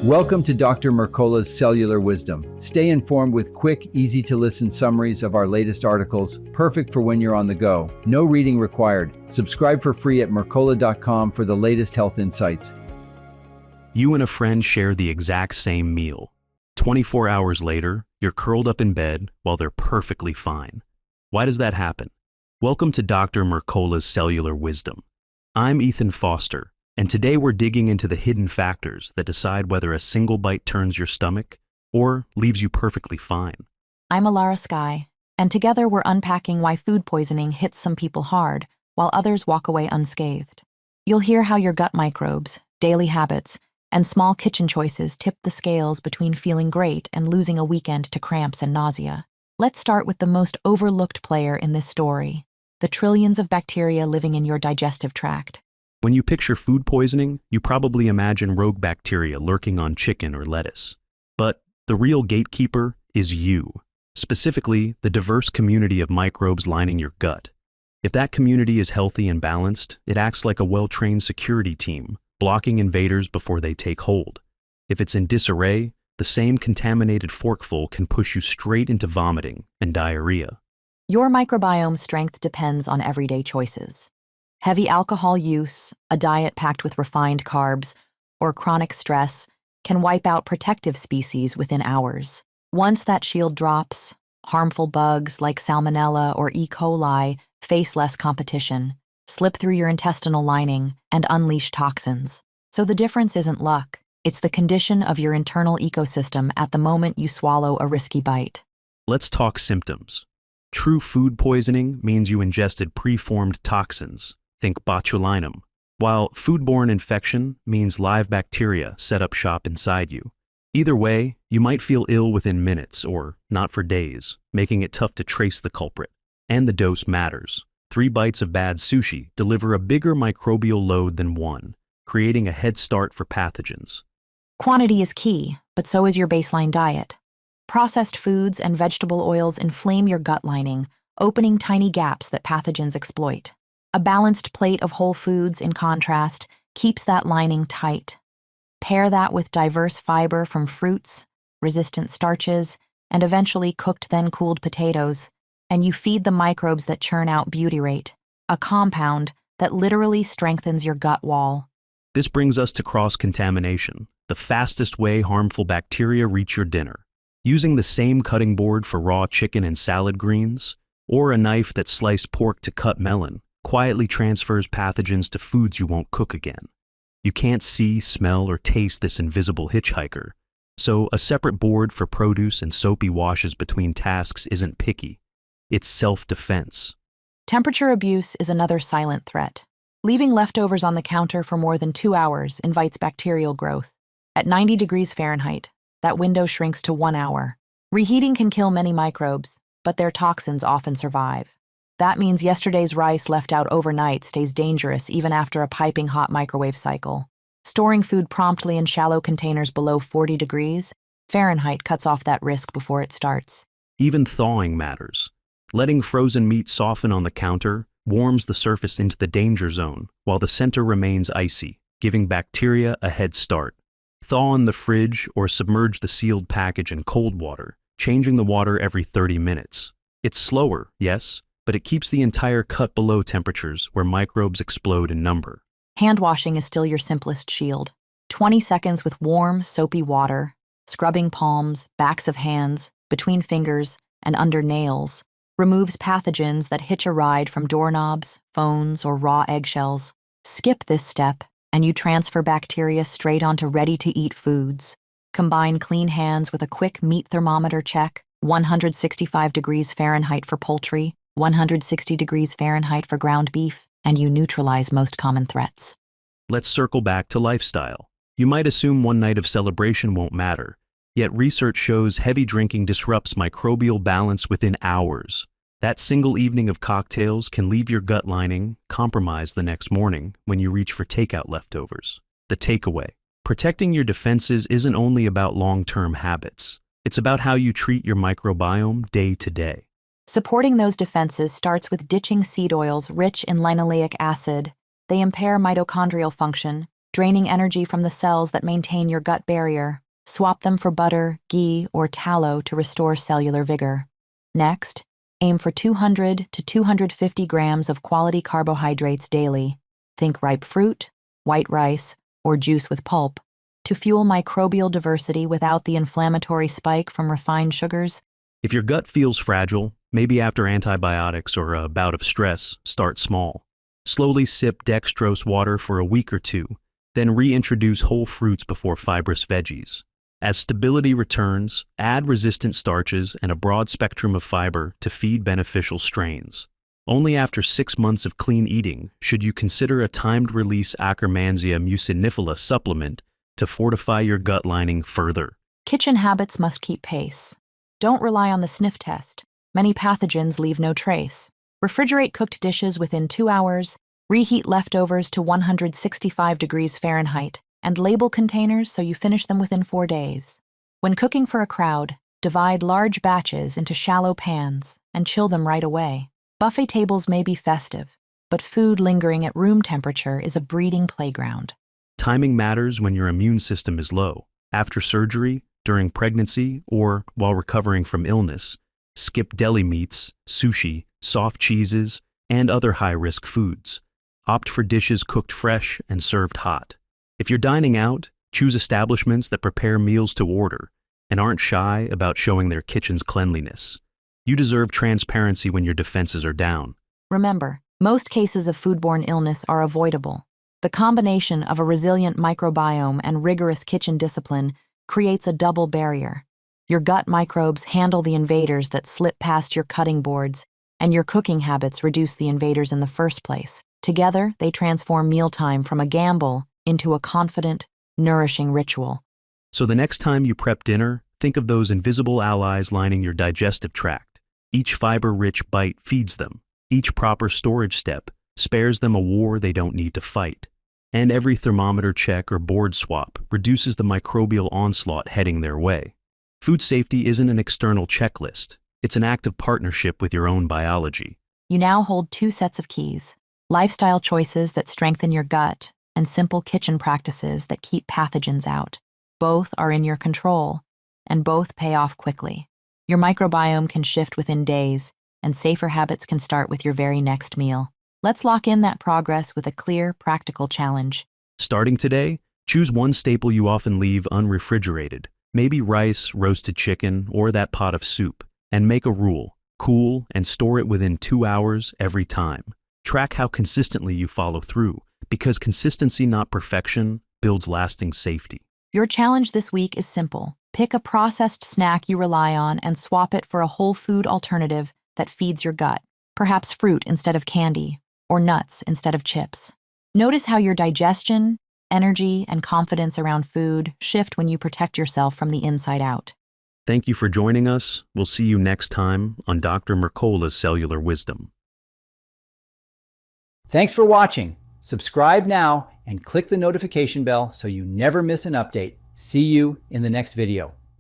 Welcome to Dr. Mercola's Cellular Wisdom. Stay informed with quick, easy-to-listen summaries of our latest articles, perfect for when you're on the go. No reading required. Subscribe for free at mercola.com for the latest health insights. You and a friend share the exact same meal. 24 hours later, you're curled up in bed while they're perfectly fine. Why does that happen? Welcome to Dr. Mercola's Cellular Wisdom. I'm Ethan Foster, and today we're digging into the hidden factors that decide whether a single bite turns your stomach or leaves you perfectly fine. I'm Alara Sky, and together we're unpacking why food poisoning hits some people hard while others walk away unscathed. You'll hear how your gut microbes, daily habits, and small kitchen choices tip the scales between feeling great and losing a weekend to cramps and nausea. Let's start with the most overlooked player in this story, the trillions of bacteria living in your digestive tract. When you picture food poisoning, you probably imagine rogue bacteria lurking on chicken or lettuce. But the real gatekeeper is you, specifically the diverse community of microbes lining your gut. If that community is healthy and balanced, it acts like a well-trained security team, blocking invaders before they take hold. If it's in disarray, the same contaminated forkful can push you straight into vomiting and diarrhea. Your microbiome strength depends on everyday choices. Heavy alcohol use, a diet packed with refined carbs, or chronic stress can wipe out protective species within hours. Once that shield drops, harmful bugs like Salmonella or E. coli face less competition, slip through your intestinal lining, and unleash toxins. So the difference isn't luck. It's the condition of your internal ecosystem at the moment you swallow a risky bite. Let's talk symptoms. True food poisoning means you ingested preformed toxins. Think botulinum, while foodborne infection means live bacteria set up shop inside you. Either way, you might feel ill within minutes or not for days, making it tough to trace the culprit. And the dose matters. 3 bites of bad sushi deliver a bigger microbial load than 1, creating a head start for pathogens. Quantity is key, but so is your baseline diet. Processed foods and vegetable oils inflame your gut lining, opening tiny gaps that pathogens exploit. A balanced plate of whole foods, in contrast, keeps that lining tight. Pair that with diverse fiber from fruits, resistant starches, and eventually cooked then cooled potatoes, and you feed the microbes that churn out butyrate, a compound that literally strengthens your gut wall. This brings us to cross-contamination, the fastest way harmful bacteria reach your dinner. Using the same cutting board for raw chicken and salad greens, or a knife that sliced pork to cut melon, quietly transfers pathogens to foods you won't cook again. You can't see, smell, or taste this invisible hitchhiker, so a separate board for produce and soapy washes between tasks isn't picky. It's self-defense. Temperature abuse is another silent threat. Leaving leftovers on the counter for more than 2 hours invites bacterial growth. At 90 degrees Fahrenheit, that window shrinks to 1 hour. Reheating can kill many microbes, but their toxins often survive. That means yesterday's rice left out overnight stays dangerous even after a piping hot microwave cycle. Storing food promptly in shallow containers below 40 degrees Fahrenheit cuts off that risk before it starts. Even thawing matters. Letting frozen meat soften on the counter warms the surface into the danger zone, while the center remains icy, giving bacteria a head start. Thaw in the fridge or submerge the sealed package in cold water, changing the water every 30 minutes. It's slower, yes, but it keeps the entire cut below temperatures where microbes explode in number. Hand washing is still your simplest shield. 20 seconds with warm, soapy water, scrubbing palms, backs of hands, between fingers, and under nails, removes pathogens that hitch a ride from doorknobs, phones, or raw eggshells. Skip this step, and you transfer bacteria straight onto ready-to-eat foods. Combine clean hands with a quick meat thermometer check, 165 degrees Fahrenheit for poultry, 160 degrees Fahrenheit for ground beef, and you neutralize most common threats. Let's circle back to lifestyle. You might assume one night of celebration won't matter, yet research shows heavy drinking disrupts microbial balance within hours. That single evening of cocktails can leave your gut lining compromised the next morning when you reach for takeout leftovers. The takeaway: protecting your defenses isn't only about long-term habits. It's about how you treat your microbiome day to day. Supporting those defenses starts with ditching seed oils rich in linoleic acid. They impair mitochondrial function, draining energy from the cells that maintain your gut barrier. Swap them for butter, ghee, or tallow to restore cellular vigor. Next, aim for 200 to 250 grams of quality carbohydrates daily. Think ripe fruit, white rice, or juice with pulp. To fuel microbial diversity without the inflammatory spike from refined sugars. If your gut feels fragile, maybe after antibiotics or a bout of stress, start small. Slowly sip dextrose water for a week or two, then reintroduce whole fruits before fibrous veggies. As stability returns, add resistant starches and a broad spectrum of fiber to feed beneficial strains. Only after 6 months of clean eating should you consider a timed-release Akkermansia mucinifera supplement to fortify your gut lining further. Kitchen habits must keep pace. Don't rely on the sniff test. Many pathogens leave no trace. Refrigerate cooked dishes within 2 hours, reheat leftovers to 165 degrees Fahrenheit, and label containers so you finish them within 4 days. When cooking for a crowd, divide large batches into shallow pans and chill them right away. Buffet tables may be festive, but food lingering at room temperature is a breeding playground. Timing matters when your immune system is low. After surgery, during pregnancy, or while recovering from illness. Skip deli meats, sushi, soft cheeses, and other high-risk foods. Opt for dishes cooked fresh and served hot. If you're dining out, choose establishments that prepare meals to order and aren't shy about showing their kitchen's cleanliness. You deserve transparency when your defenses are down. Remember, most cases of foodborne illness are avoidable. The combination of a resilient microbiome and rigorous kitchen discipline creates a double barrier. Your gut microbes handle the invaders that slip past your cutting boards, and your cooking habits reduce the invaders in the first place. Together, they transform mealtime from a gamble into a confident, nourishing ritual. So the next time you prep dinner, think of those invisible allies lining your digestive tract. Each fiber-rich bite feeds them. Each proper storage step spares them a war they don't need to fight. And every thermometer check or board swap reduces the microbial onslaught heading their way. Food safety isn't an external checklist. It's an act of partnership with your own biology. You now hold 2 sets of keys: lifestyle choices that strengthen your gut and simple kitchen practices that keep pathogens out. Both are in your control, and both pay off quickly. Your microbiome can shift within days, and safer habits can start with your very next meal. Let's lock in that progress with a clear, practical challenge. Starting today, choose one staple you often leave unrefrigerated, maybe rice, roasted chicken, or that pot of soup, and make a rule: cool and store it within 2 hours every time. Track how consistently you follow through, because consistency, not perfection, builds lasting safety. Your challenge this week is simple. Pick a processed snack you rely on and swap it for a whole food alternative that feeds your gut, perhaps fruit instead of candy, or nuts instead of chips. Notice how your digestion, energy, and confidence around food shift when you protect yourself from the inside out. Thank you for joining us. We'll see you next time on Dr. Mercola's Cellular Wisdom. Thanks for watching. Subscribe now and click the notification bell so you never miss an update. See you in the next video.